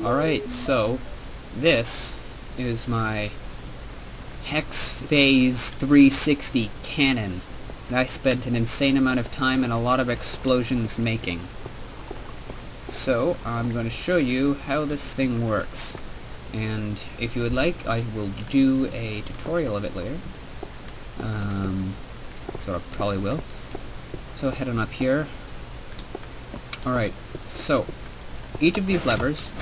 Alright, so this is my Hex Phase 360 cannon that I spent an insane amount of time and a lot of explosions making. So, I'm going to show you how this thing works. And if you would like, I will do a tutorial of it later. So I probably will. So head on up here. Alright, so each of these levers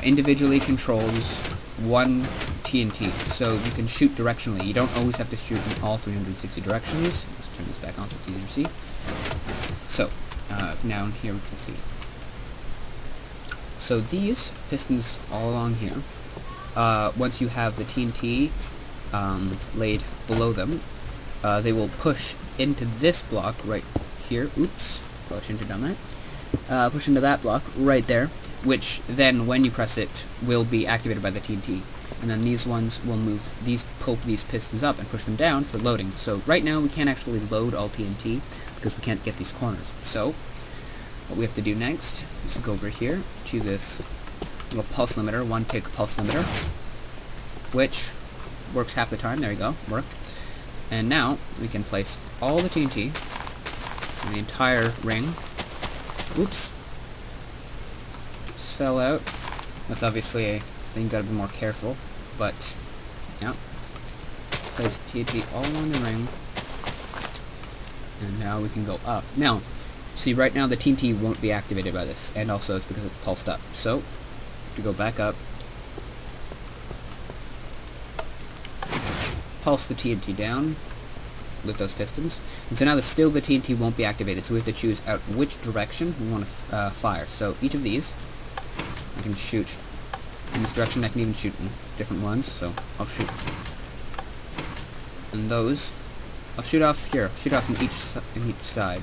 individually controls one TNT, so you can shoot directionally. You don't always have to shoot in all 360 directions. Let's turn this back on so it's easier to see. So, down here we can see. So these pistons all along here, once you have the TNT laid below them, they will push into this block right here. Oops, probably shouldn't have done that. Push into that block right there, which then, when you press it, will be activated by the TNT. And then these ones will move, poke these pistons up and push them down for loading. So right now we can't actually load all TNT because we can't get these corners. So what we have to do next is go over here to this little pulse limiter, 1 tick pulse limiter, which works half the time. There you go, worked. And now we can place all the TNT in the entire ring. Oops. Just fell out. That's obviously a thing, you gotta be more careful. But, yeah. Place TNT all along the ring. And now we can go up. Now, see, right now the TNT won't be activated by this, and also it's because it's pulsed up. So, to go back up, pulse the TNT down with those pistons, and so now still the TNT won't be activated, so we have to choose out which direction we want to fire. So each of these, I can shoot in this direction. I can even shoot in different ones, so I'll shoot. And those, I'll shoot off here, shoot off in each side.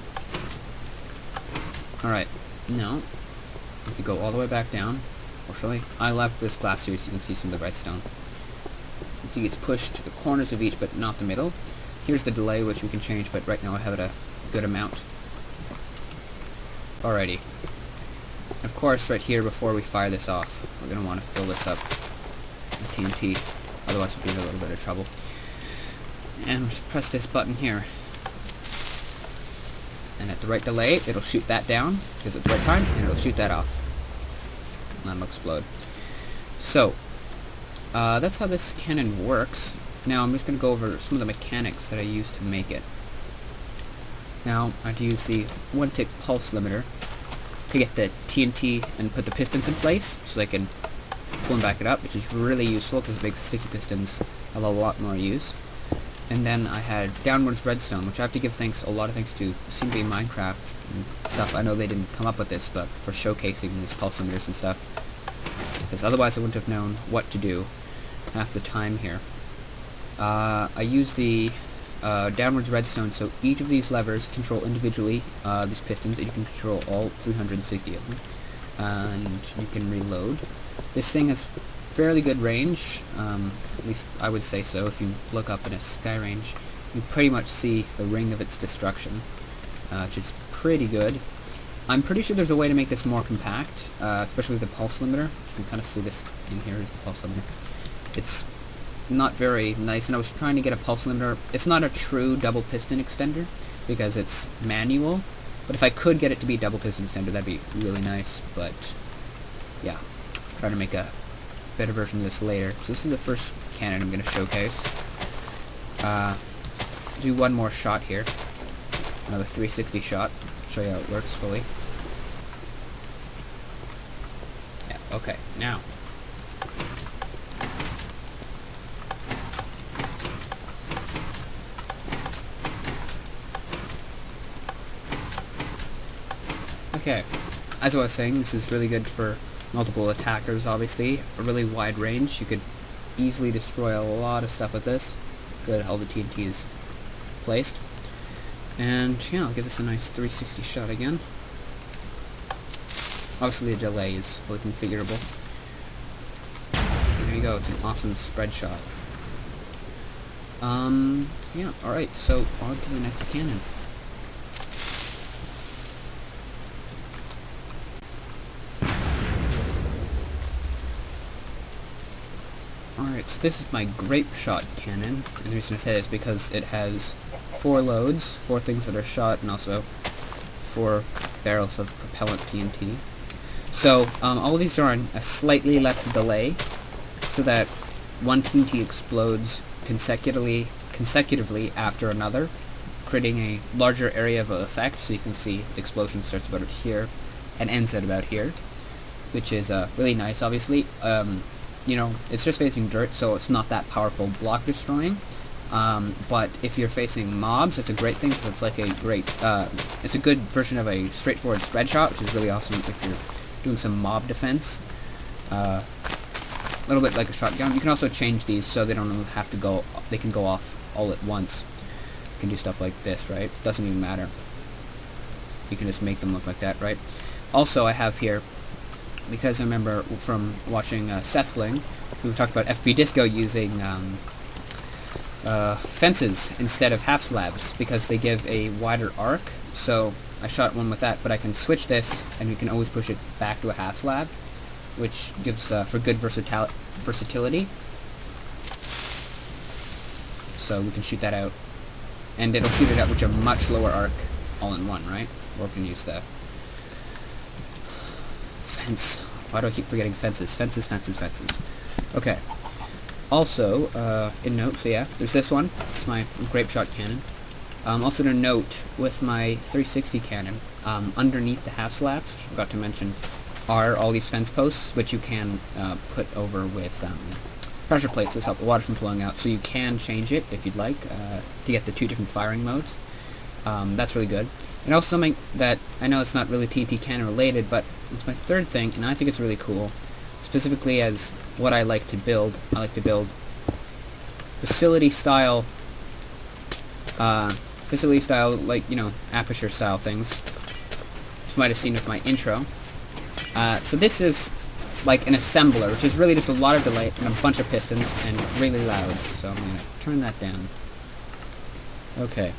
Alright, now, if you go all the way back down, fortunately, I left this glass here so you can see some of the redstone. You can see it's pushed to the corners of each, but not the middle. Here's the delay, which we can change, but right now I have it a good amount. Alrighty. Of course, right here, before we fire this off, we're going to want to fill this up with TNT, otherwise we'll be in a little bit of trouble. And we'll just press this button here. And at the right delay, it'll shoot that down, because at the right time, and it'll shoot that off. And that'll explode. So, that's how this cannon works. Now I'm just going to go over some of the mechanics that I use to make it. Now, I have to use the 1 tick pulse limiter to get the TNT and put the pistons in place, so they can pull and back it up, which is really useful because big sticky pistons have a lot more use. And then I had downwards redstone, which I have to give a lot of thanks to seem to be Minecraft and stuff. I know they didn't come up with this, but for showcasing these pulse limiters and stuff, because otherwise I wouldn't have known what to do half the time here. I use the downwards redstone, so each of these levers control individually these pistons, and you can control all 360 of them. And you can reload. This thing has fairly good range, at least I would say so. If you look up in a sky range, you pretty much see the ring of its destruction, which is pretty good. I'm pretty sure there's a way to make this more compact, especially the pulse limiter. You can kind of see this in here is the pulse limiter. It's not very nice, and I was trying to get a pulse limiter. It's not a true double piston extender because it's manual, but if I could get it to be double piston extender, that'd be really nice. But yeah, try to make a better version of this later. So this is the first cannon I'm going to showcase. Do one more shot here, another 360 shot. Show you how it works fully. Yeah, okay, now okay, as I was saying, this is really good for multiple attackers, obviously. A really wide range. You could easily destroy a lot of stuff with this. Good, all the TNT is placed. And yeah, I'll give this a nice 360 shot again. Obviously the delay is fully configurable. And there you go, it's an awesome spread shot. Yeah, alright, so on to the next cannon. Alright, so this is my grape shot cannon, and the reason I say this is because it has 4 loads, 4 things that are shot, and also 4 barrels of propellant TNT. So, all of these are on a slightly less delay, so that one TNT explodes consecutively after another, creating a larger area of effect. So you can see the explosion starts about here and ends at about here, which is really nice. Obviously, you know, it's just facing dirt, so it's not that powerful block destroying. But if you're facing mobs, it's a great thing, because it's like a great, it's a good version of a straightforward spread shot, which is really awesome if you're doing some mob defense. A little bit like a shotgun. You can also change these so they don't have to go, they can go off all at once. You can do stuff like this, right? Doesn't even matter. You can just make them look like that, right? Also, I have here, because I remember from watching Seth Bling, who talked about FB Disco using fences instead of half slabs, because they give a wider arc. So I shot one with that, but I can switch this, and you can always push it back to a half slab, which gives for good versatility. So we can shoot that out, and it'll shoot it out with a much lower arc all in one, right? Or we can use the fence. Why do I keep forgetting fences? Fences, fences, fences. Okay. Also, in note, so yeah, there's this one. It's my grape shot cannon. Also to note, with my 360 cannon, underneath the half slabs, which I forgot to mention, are all these fence posts, which you can put over with pressure plates to stop the water from flowing out. So you can change it if you'd like to get the 2 different firing modes. That's really good. And also something that I know it's not really TNT cannon related, but it's my third thing, and I think it's really cool. Specifically as what I like to build. I like to build facility style, like, you know, aperture style things. You might have seen with my intro. So this is like an assembler, which is really just a lot of delay and a bunch of pistons and really loud. So I'm going to turn that down. Okay.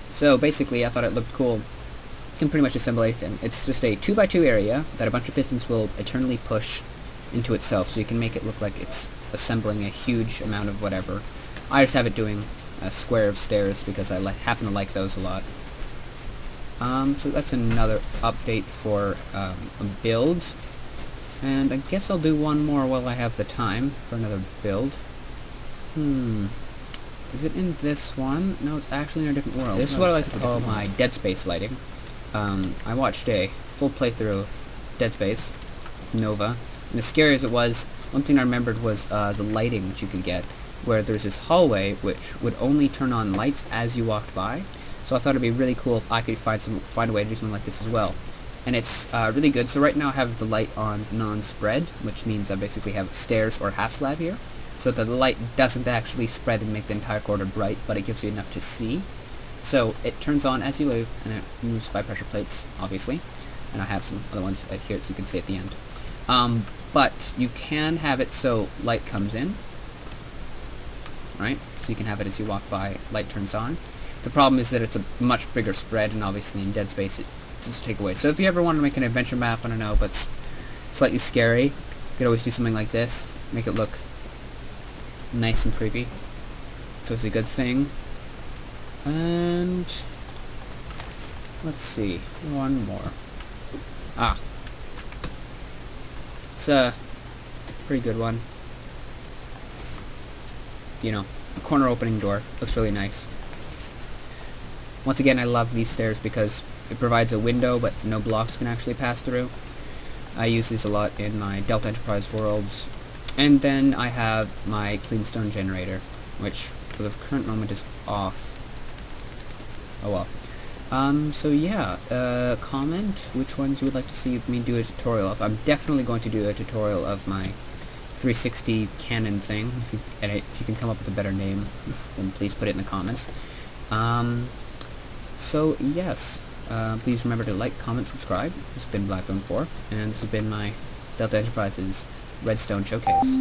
So basically I thought it looked cool. You can pretty much assemble anything. It's just a 2x2 area that a bunch of pistons will eternally push into itself, so you can make it look like it's assembling a huge amount of whatever. I just have it doing a square of stairs because I happen to like those a lot. So that's another update for a build. And I guess I'll do one more while I have the time for another build. Is it in this one? No, it's actually in a different world. This is what I like to call my Dead Space lighting. I watched a full playthrough of Dead Space, Nova, and as scary as it was, one thing I remembered was the lighting which you could get, where there's this hallway which would only turn on lights as you walked by. So I thought it'd be really cool if I could find a way to do something like this as well. And it's really good. So right now I have the light on non-spread, which means I basically have stairs or half slab here, so that the light doesn't actually spread and make the entire corridor bright, but it gives you enough to see. So it turns on as you leave, and it moves by pressure plates, obviously. And I have some other ones here so you can see at the end. But you can have it so light comes in, right? So you can have it as you walk by, light turns on. The problem is that it's a much bigger spread, and obviously in Dead Space it does take away. So if you ever want to make an adventure map, I don't know, but slightly scary, you could always do something like this, make it look nice and creepy. So it's a good thing. And let's see, one more. It's a pretty good one. You know, a corner opening door. Looks really nice. Once again, I love these stairs because it provides a window, but no blocks can actually pass through. I use these a lot in my Delta Enterprise worlds. And then I have my clean stone generator, which for the current moment is off. Oh well. So yeah, comment which ones you would like to see me do a tutorial of. I'm definitely going to do a tutorial of my 360 cannon thing. If you can come up with a better name, then please put it in the comments. So yes, please remember to like, comment, subscribe. This has been Blackstone 4, and this has been my Delta Enterprises Redstone Showcase.